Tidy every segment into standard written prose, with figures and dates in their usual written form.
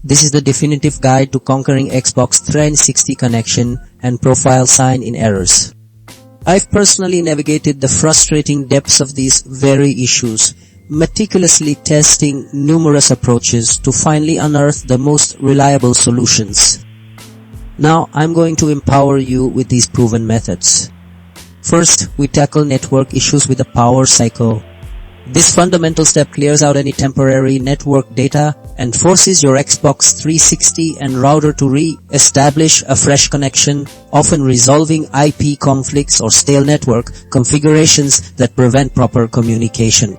This is the definitive guide to conquering Xbox 360 connection and profile sign-in errors. I've personally navigated the frustrating depths of these very issues, meticulously testing numerous approaches to finally unearth the most reliable solutions. Now I'm going to empower you with these proven methods. First, we tackle network issues with the power cycle. This fundamental step clears out any temporary network data and forces your Xbox 360 and router to re-establish a fresh connection, often resolving IP conflicts or stale network configurations that prevent proper communication.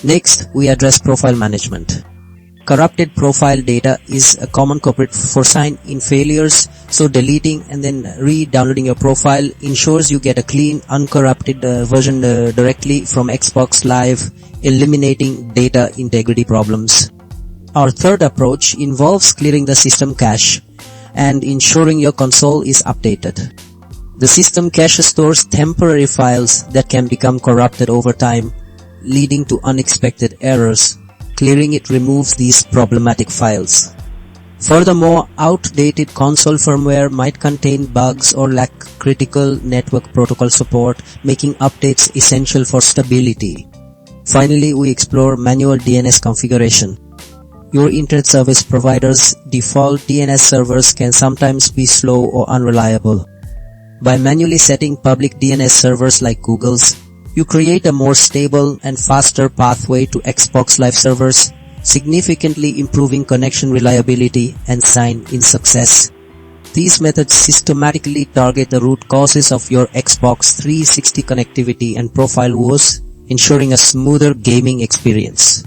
Next, we address profile management. Corrupted profile data is a common culprit for sign-in failures, so deleting and then re-downloading your profile ensures you get a clean, uncorrupted version directly from Xbox Live, eliminating data integrity problems. Our third approach involves clearing the system cache and ensuring your console is updated. The system cache stores temporary files that can become corrupted over time, leading to unexpected errors. Clearing it removes these problematic files. Furthermore, outdated console firmware might contain bugs or lack critical network protocol support, making updates essential for stability. Finally, we explore manual DNS configuration. Your internet service provider's default DNS servers can sometimes be slow or unreliable. By manually setting public DNS servers like Google's, you create a more stable and faster pathway to Xbox Live servers, significantly improving connection reliability and sign-in success. These methods systematically target the root causes of your Xbox 360 connectivity and profile woes, ensuring a smoother gaming experience.